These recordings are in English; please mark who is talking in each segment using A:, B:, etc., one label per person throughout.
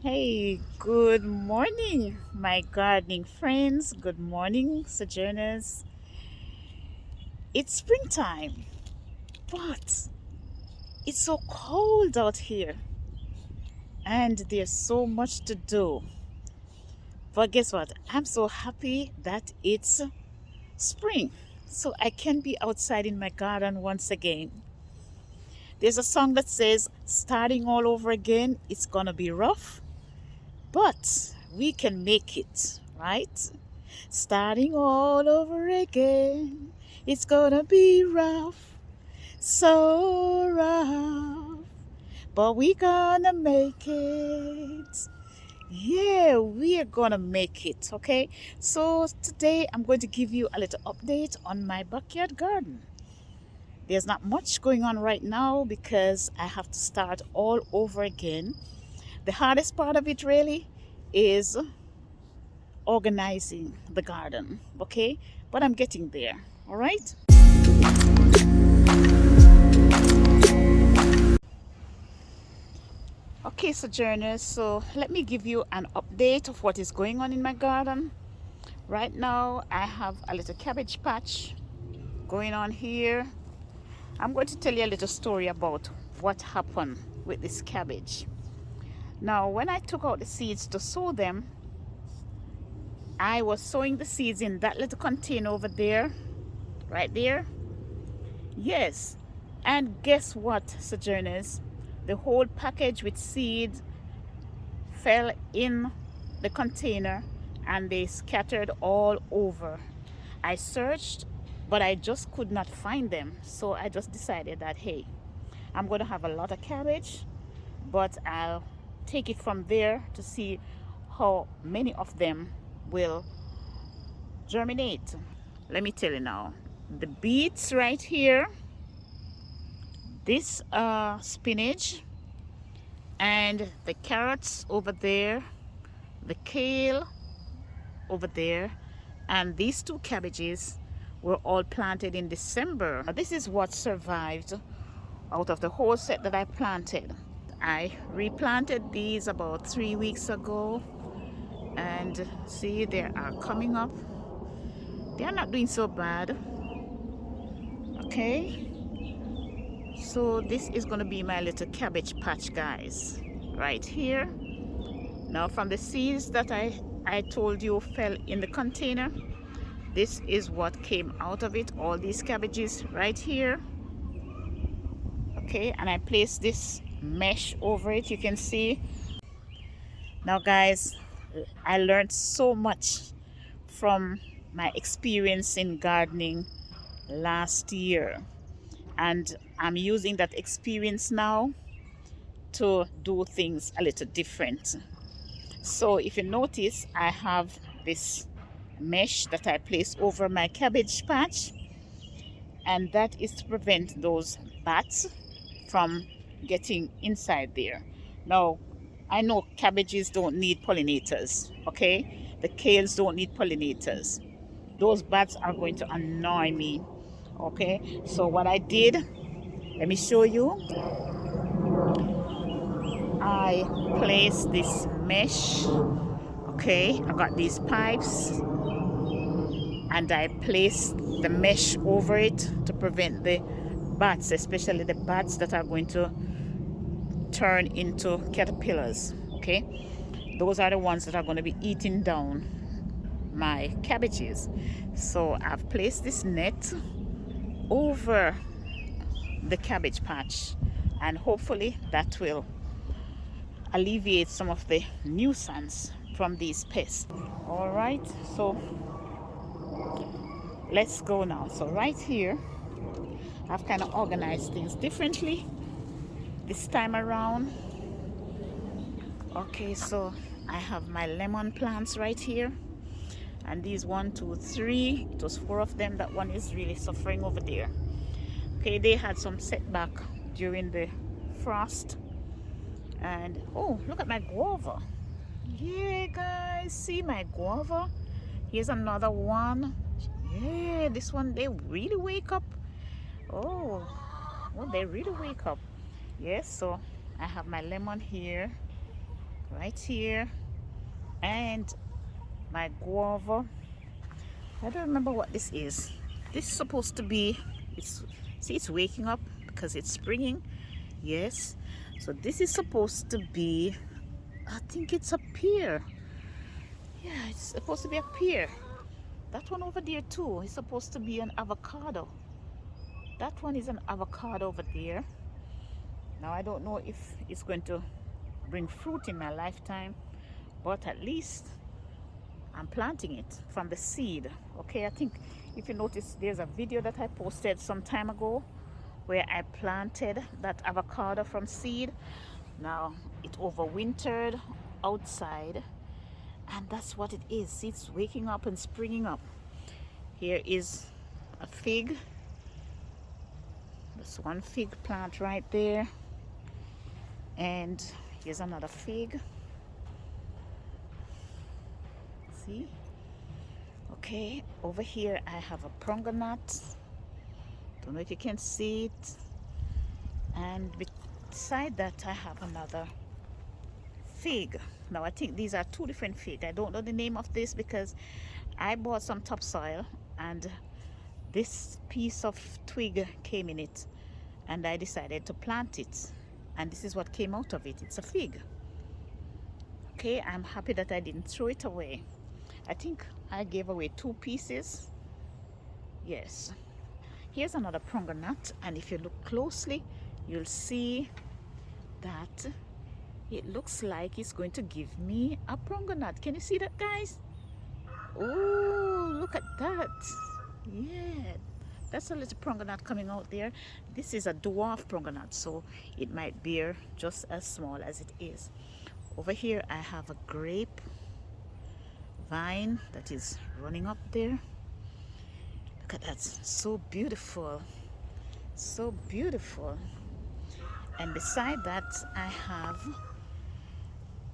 A: Hey, good morning, my gardening friends. Good morning, Sojourners. It's springtime, but it's so cold out here, and there's so much to do. But guess what? I'm so happy that it's spring, so I can be outside in my garden once again. There's a song that says, starting all over again, it's gonna be rough, but we can make it, right? Starting all over again, it's gonna be rough, so rough, but we gonna make it. Yeah, we are gonna make it, okay? So today I'm going to give you a little update on my backyard garden. There's not much going on right now because I have to start all over again. The hardest part of it really is organizing the garden, okay? But I'm getting there, all right? Okay, Sojourners, so let me give you an update of what is going on in my garden. Right now, I have a little cabbage patch going on here. I'm going to tell you a little story about what happened with this cabbage. Now, when I took out the seeds to sow them, I was sowing the seeds in that little container over there, right there. Yes, and guess what, Sojourners? The whole package with seeds fell in the container and they scattered all over. I searched, but I just could not find them. So I just decided that, hey, I'm going to have a lot of cabbage, but I'll take it from there to see how many of them will germinate. Let me tell you now, the beets right here, this spinach, and the carrots over there, the kale over there, and these two cabbages were all planted in December. Now, this is what survived out of the whole set that I planted. I replanted these about 3 weeks ago, and see, they are coming up. They are not doing so bad. Okay, so this is going to be my little cabbage patch, guys, right here. Now, from the seeds that I told you fell in the container, this is what came out of it, all these cabbages right here. Okay, and I placed this mesh over it, you can see. Now, guys, I learned so much from my experience in gardening last year, and I'm using that experience now to do things a little different. So if you notice, I have this mesh that I place over my cabbage patch, and that is to prevent those bats from getting inside there. Now, I know cabbages don't need pollinators, okay? The kales don't need pollinators. Those bats are going to annoy me, okay? So what I did, let me show you. I placed this mesh, okay? I got these pipes and I placed the mesh over it to prevent the bats, especially the bats that are going to turn into caterpillars, okay? Those are the ones that are going to be eating down my cabbages. So I've placed this net over the cabbage patch, and hopefully that will alleviate some of the nuisance from these pests. All right, so let's go now. So right here, I've kind of organized things differently this time around. Okay, so I have my lemon plants right here, and these 1 2 3, it was 4 of them. That one is really suffering over there. Okay, they had some setback during the frost. And oh, look at my guava. Yeah, guys, see my guava. Here's another one. Yeah, this one, they really wake up. Oh, well, they really wake up. Yes, so I have my lemon here, right right here, and my guava. I don't remember what this is. This is supposed to be, it's waking up because it's springing. Yes, so this is supposed to be, I think it's a pear. Yeah, it's supposed to be a pear. That one over there too is supposed to be an avocado. That one is an avocado over there. Now I don't know if it's going to bring fruit in my lifetime, but at least I'm planting it from the seed. Okay, I think if you notice, there's a video that I posted some time ago where I planted that avocado from seed. Now it overwintered outside, and that's what it is. It's waking up and springing up. Here is a fig. There's one fig plant right there, and here's another fig. See? Okay, over here I have a pomegranate. Don't know if you can see it. And beside that I have another fig. Now I think these are two different figs. I don't know the name of this because I bought some topsoil and this piece of twig came in it, and I decided to plant it, and this is what came out of it. It's a fig. Okay, I'm happy that I didn't throw it away. I think I gave away 2 pieces. Yes. Here's another pomegranate, and if you look closely you'll see that it looks like it's going to give me a pomegranate. Can you see that, guys? Oh, look at that. Yeah, that's a little pomegranate coming out there. This is a dwarf pomegranate, so it might bear just as small as it is. Over here I have a grape vine that is running up there. Look at that, so beautiful, so beautiful. And beside that I have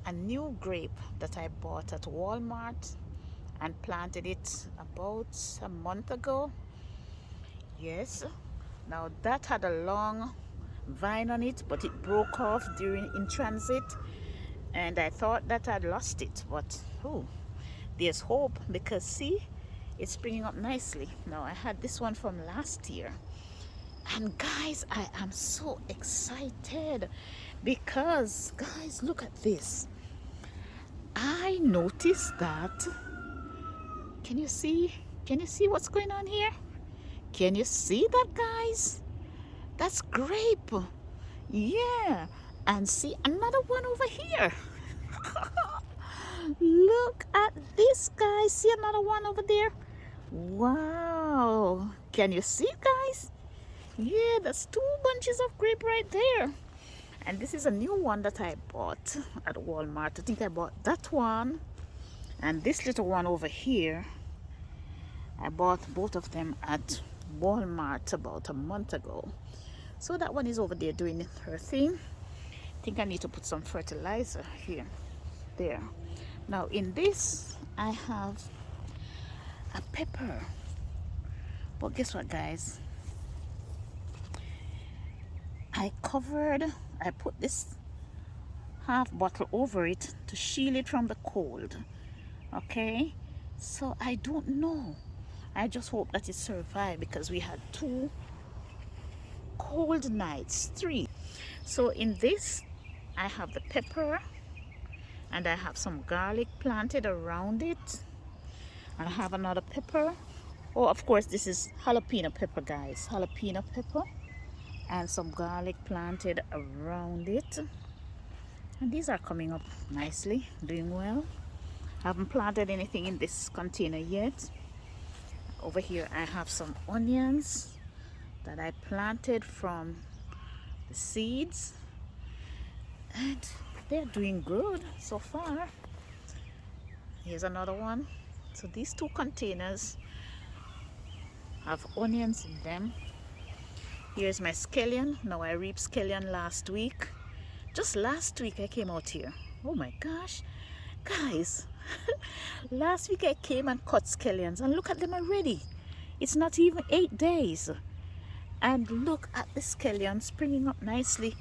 A: a new grape that I bought at Walmart and planted it about a month ago. Yes, now that had a long vine on it, but it broke off in transit, and I thought that I'd lost it, but oh, there's hope, because see, it's springing up nicely. Now I had this one from last year, and guys, I am so excited because, guys, look at this. I noticed that, can you see what's going on here? Can you see that, guys? That's grape. Yeah, and see another one over here. Look at this, guys. See another one over there. Wow, can you see, guys? Yeah, there's 2 bunches of grape right there. And this is a new one that I bought at Walmart. I think I bought that one and this little one over here. I bought both of them at Walmart about a month ago. So that one is over there doing her thing. I think I need to put some fertilizer here, there. Now in this I have a pepper, but guess what, guys? I put this half bottle over it to shield it from the cold. Okay, so I don't know, I just hope that it survived, because we had 2 cold nights, 3. So in this I have the pepper, and I have some garlic planted around it, and I have another pepper. Oh, of course, this is jalapeno pepper, guys, jalapeno pepper, and some garlic planted around it. And these are coming up nicely, doing well. I haven't planted anything in this container yet. Over here I have some onions that I planted from the seeds, and they're doing good so far. Here's another one. So these 2 containers have onions in them. Here's my scallion. Now I reaped scallion last week. Just last week I came out here. Oh my gosh, guys. Last week I came and cut scallions, and look at them already. It's not even 8 days. And look at the scallion springing up nicely.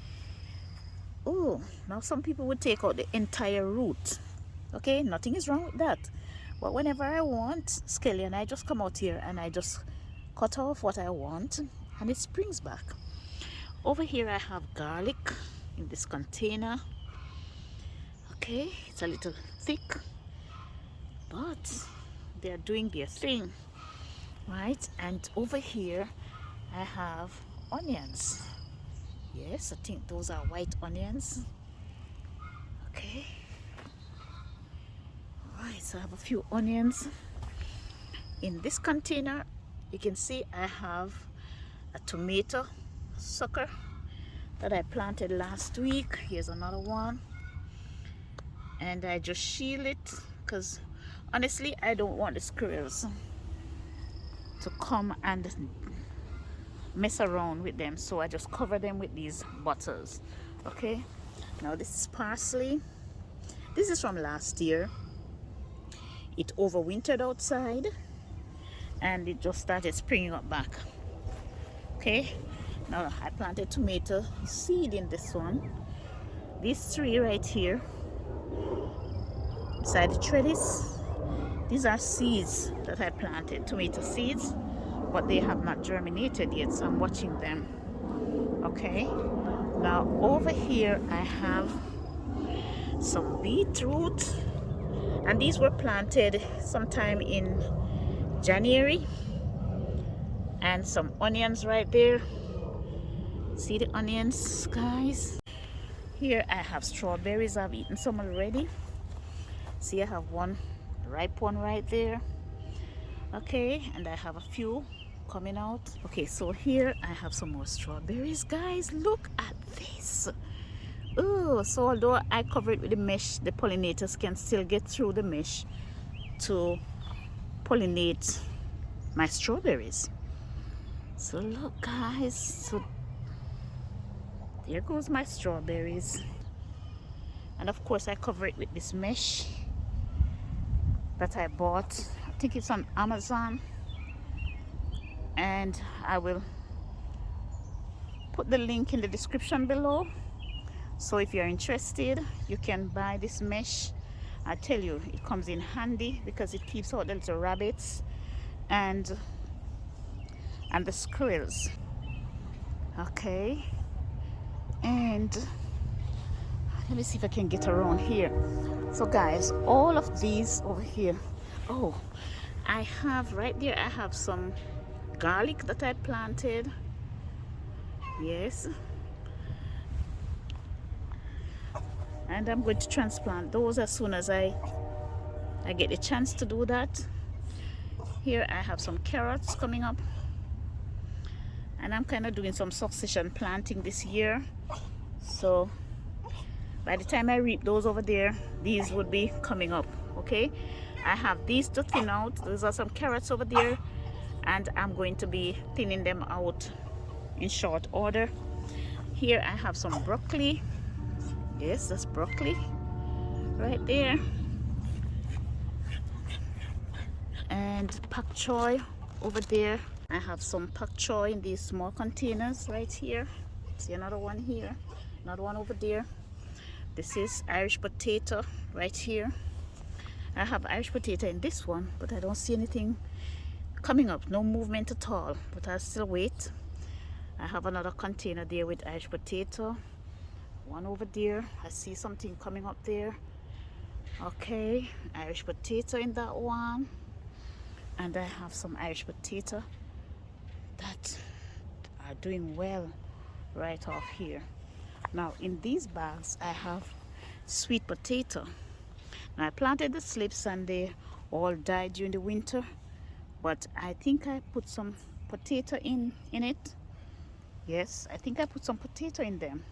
A: Oh, now some people would take out the entire root. Okay, nothing is wrong with that. But whenever I want scallion, I just come out here and I just cut off what I want and it springs back. Over here I have garlic in this container. Okay, it's a little thick, but they're doing their thing, right? And over here I have onions. Yes, I think those are white onions. Okay, all right, so I have a few onions in this container. You can see I have a tomato sucker that I planted last week. Here's another one, and I just shield it because honestly I don't want the squirrels to come and mess around with them, so I just cover them with these bottles. Okay, now this is parsley. This is from last year. It overwintered outside and it just started springing up back. Okay, now I planted tomato seed in this one. These three right here beside the trellis, these are seeds that I planted, tomato seeds, but they have not germinated yet, so I'm watching them. Okay, now over here I have some beetroot, and these were planted sometime in January. And some onions right there. See the onions, guys? Here I have strawberries. I've eaten some already. See, I have one ripe one right there. Okay, and I have a few coming out. Okay, so here I have some more strawberries, guys. Look at this. Oh, so although I cover it with the mesh, the pollinators can still get through the mesh to pollinate my strawberries. So look, guys, so there goes my strawberries. And of course I cover it with this mesh that I bought. I think it's on Amazon, and I will put the link in the description below, so if you're interested you can buy this mesh. I tell you, it comes in handy because it keeps out the little rabbits and the squirrels. Okay, and let me see if I can get around here. So guys, all of these over here. Oh, I have right there, I have some garlic that I planted. Yes, and I'm going to transplant those as soon as I get the chance to do that. Here I have some carrots coming up, and I'm kind of doing some succession planting this year, so by the time I reap those over there, these would be coming up. Okay, I have these to thin out. Those are some carrots over there, and I'm going to be thinning them out in short order. Here I have some broccoli. Yes, that's broccoli right there, and pak choy over there. I have some pak choy in these small containers right here. See another one here, another one over there. This is Irish potato right here. I have Irish potato in this one, but I don't see anything coming up, no movement at all, but I'll still wait. I have another container there with Irish potato. One over there, I see something coming up there. Okay, Irish potato in that one, and I have some Irish potato that are doing well right off here. Now in these bags I have sweet potato. Now I planted the slips and they all died during the winter, but I think I put some potato in it. Yes, I think I put some potato in them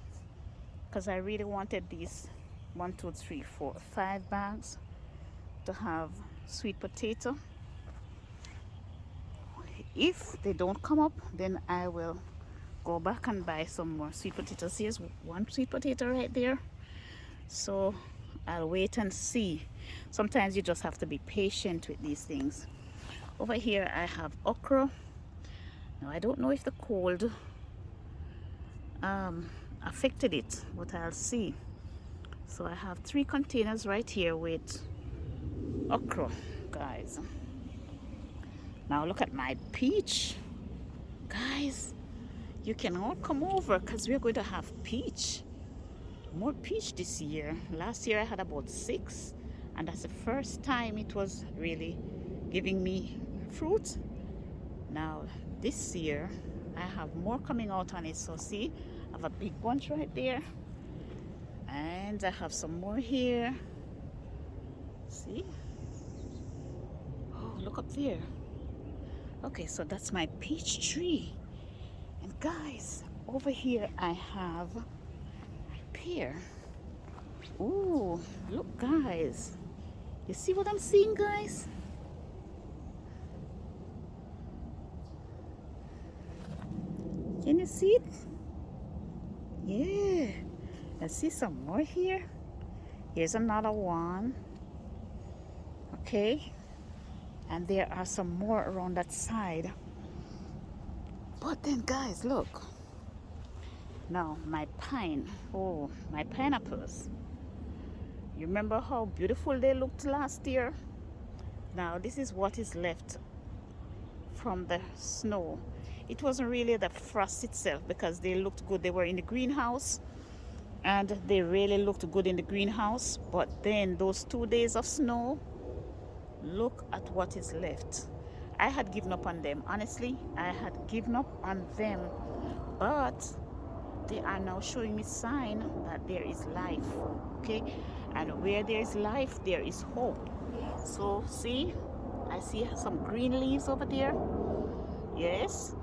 A: because I really wanted these 1, 2, 3, 4, 5 bags to have sweet potato. If they don't come up, then I will go back and buy some more sweet potatoes. Here's one sweet potato right there, so I'll wait and see. Sometimes you just have to be patient with these things. Over here I have okra. Now I don't know if the cold affected it, but I'll see. So I have 3 containers right here with okra, guys. Now look at my peach, guys. You can all come over because we're going to have peach, more peach this year. Last year I had about 6, and that's the first time it was really giving me fruit. Now this year I have more coming out on it. So see, I have a big bunch right there, and I have some more here. See, oh, look up there. Okay, so that's my peach tree. And guys, over here I have pear. Ooh, look guys, you see what I'm seeing, guys? Can you see it? Yeah, I see some more here. Here's another one. Okay, and there are some more around that side. But then guys, look, now my pine, oh, my pineapples. You remember how beautiful they looked last year? Now this is what is left from the snow. It wasn't really the frost itself because they looked good. They were in the greenhouse and they really looked good in the greenhouse. But then those 2 days of snow, look at what is left. I had given up on them. Honestly, I had given up on them. But they are now showing me sign that there is life. Okay? And where there is life, there is hope. So see, I see some green leaves over there. Yes,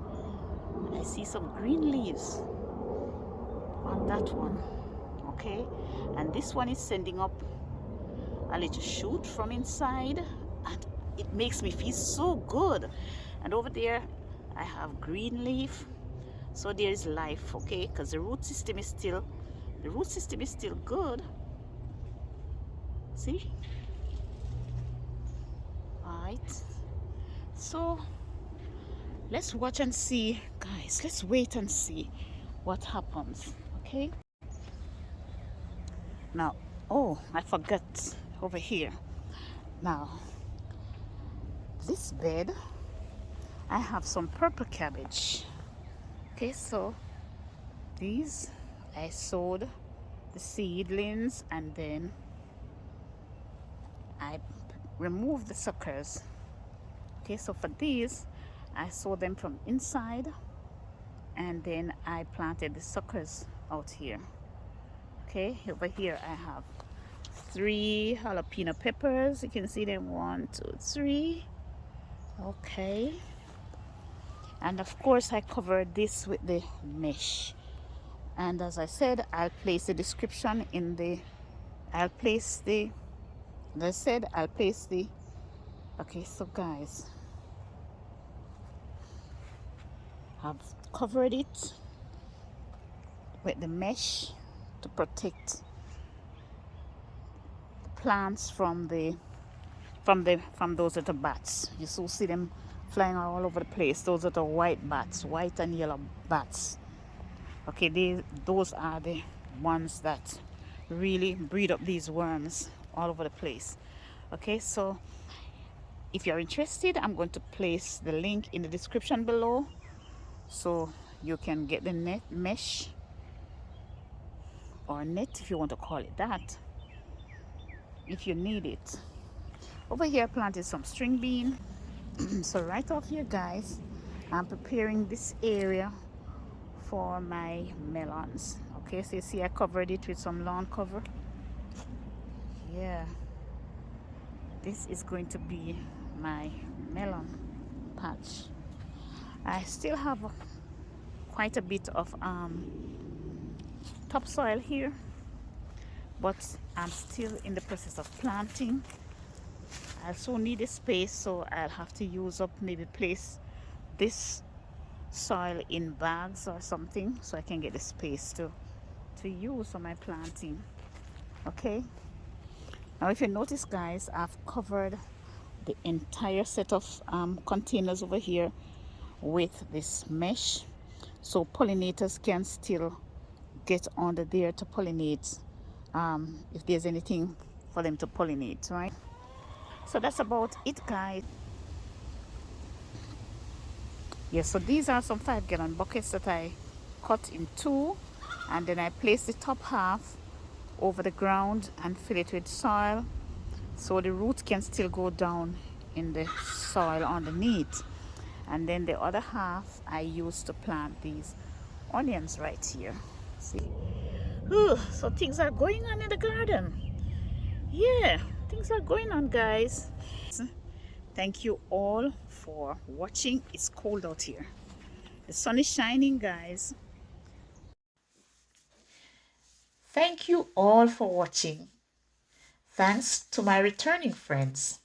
A: I see some green leaves on that one. Okay, and this one is sending up a little shoot from inside, and it makes me feel so good. And over there I have green leaf, so there is life. Okay, because the root system is still good. See, all right, so let's watch and see, guys. Let's wait and see what happens. Okay, now, oh, I forgot over here. Now this bed, I have some purple cabbage. Okay, so these I sowed the seedlings and then I removed the suckers. Okay, so for these I sowed them from inside and then I planted the suckers out here. Okay, over here I have 3 jalapeno peppers. You can see them, 1, 2, 3. Okay, and of course I covered this with the mesh, and as I said, I'll place the description in the I'll place the okay, so guys, I've covered it with the mesh to protect the plants from those little bats. You still see them flying all over the place. Those are the white bats, white and yellow bats. Okay, those are the ones that really breed up these worms all over the place. Okay, so if you're interested, I'm going to place the link in the description below so you can get the net mesh, or net if you want to call it that, if you need it. Over here I planted some string bean. So right off here, guys, I'm preparing this area for my melons. Okay, so you see I covered it with some lawn cover. Yeah, this is going to be my melon patch. I still have quite a bit of topsoil here, but I'm still in the process of planting. I also need a space, so I'll have to use up, maybe place this soil in bags or something so I can get the space to use for my planting. Okay, now if you notice, guys, I've covered the entire set of containers over here with this mesh so pollinators can still get under there to pollinate, if there's anything for them to pollinate, right? So that's about it, guys. Yeah, so these are some 5-gallon buckets that I cut in two, and then I place the top half over the ground and fill it with soil so the roots can still go down in the soil underneath. And then the other half I use to plant these onions right here. See? Ooh, so things are going on in the garden. Yeah, things are going on, guys. Thank you all for watching. It's cold out here. The sun is shining, guys. Thank you all for watching. Thanks to my returning friends.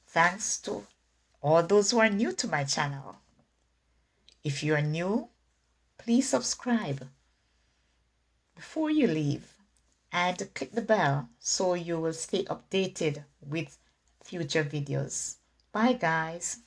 A: Thanks to all those who are new to my channel. If you are new, please subscribe before you leave and click the bell so you will stay updated with future videos. Bye, guys.